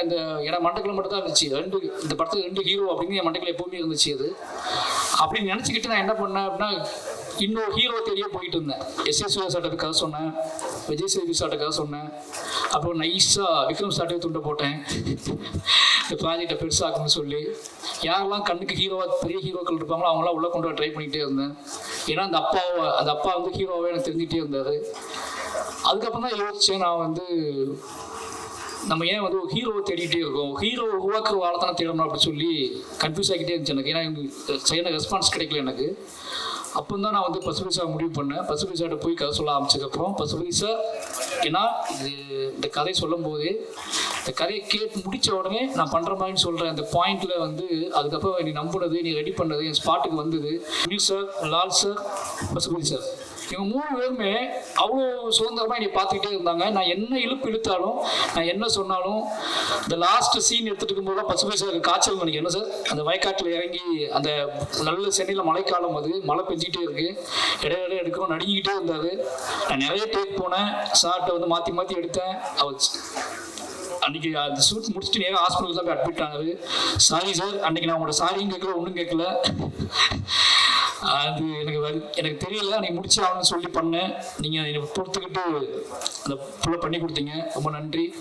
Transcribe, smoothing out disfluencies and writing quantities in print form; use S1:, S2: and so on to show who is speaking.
S1: இந்த ஏன்னா மண்டக்குள்ள மட்டும் தான் இருந்துச்சு இந்த படத்துக்கு 2 ஹீரோ அப்படின்னு என் மண்டக்குள்ள எப்பவுமே இருந்துச்சு. அது அப்படின்னு நினச்சிக்கிட்டு நான் என்ன பண்ணேன் அப்படின்னா இன்னொரு ஹீரோ தெரிய போயிட்டு இருந்தேன். எஸ்எஸ் சார்ட்ட கதை சொன்னேன், விஜய் சேதுபதி சார்ட்ட கதை சொன்னேன், அப்புறம் நைஸாக விக்ரம் சார்ட்டே துண்டை போட்டேன் இந்த ப்ராஜெக்டை பெருசாக்கணும்னு சொல்லி. யாரெல்லாம் கண்ணுக்கு ஹீரோவாக பெரிய ஹீரோக்கள் இருப்பாங்களோ அவங்களாம் உள்ளே கொண்டு வர ட்ரை பண்ணிகிட்டே இருந்தேன். ஏன்னா அந்த அப்பா வந்து ஹீரோவாகவே எனக்கு தெரிஞ்சுக்கிட்டே இருந்தார். அதுக்கப்புறம் தான் யோசித்தேன், நான் வந்து நம்ம ஏன் வந்து ஒரு ஹீரோவை தேடிகிட்டே இருக்கோம், ஹீரோ உருவாக்குற வாழை தானே தேடணும் அப்படின்னு சொல்லி கன்ஃபியூஸ் ஆகிட்டே இருந்துச்சு எனக்கு. ஏன்னா எனக்கு சரியான ரெஸ்பான்ஸ் கிடைக்கல எனக்கு. அப்போ தான் நான் வந்து பசுபதி சார் முடிவு பண்ணேன். பசுபதி சார்கிட்ட போய் கதை சொல்ல ஆரம்பிச்சதுக்கப்புறம் பசுபதி சார் ஏன்னா இந்த கதை சொல்லும் போதே இந்த கதையை கேட்டு முடித்த உடனே நான் பண்ணுற மாதிரி சொல்கிறேன் அந்த பாயிண்டில் வந்து அதுக்கப்புறம் நீ நம்பினது, நீ ரெடி பண்ணது, என் ஸ்பாட்டுக்கு வந்தது Ameer sir, Lal sir, Pasupathi sir. இவங்க 3 பேருமே அவ்வளோ சுதந்திரமாக என்னை பார்த்துக்கிட்டே இருந்தாங்க. நான் என்ன இழுத்தாலும், நான் என்ன சொன்னாலும், இந்த லாஸ்ட் சீன் எடுத்துகிட்டு இருக்கும்போது பசுபதி சார் காய்ச்சல் நினைக்க என்ன சார் அந்த வயக்காட்டில் இறங்கி அந்த நல்ல சென்னையில் மழைக்காலம், அது மழை பெஞ்சிக்கிட்டே இருக்குது, இடையில எடுக்கிறோம், நடுங்கிக்கிட்டே இருந்தார். நான் நிறைய டேக் போனேன், சார்ட்டை வந்து மாற்றி எடுத்தேன். அவர் அன்றைக்கி அந்த ஷூட் முடிச்சுட்டு நேராக ஹாஸ்பிட்டல் தான் போய் அட்மிட் ஆனார். சாரி சார், அன்றைக்கி நான் உங்களோட சாரியும் கேட்கல, ஒன்றும் கேட்கல, அது எனக்கு தெரியல, நீ முடிச்சு ஆகணும்னு சொல்லி பண்ணேன். நீங்கள் என்னை பொறுத்துக்கிட்டு அந்த ஃபுல்லாக பண்ணி கொடுத்தீங்க, ரொம்ப நன்றி.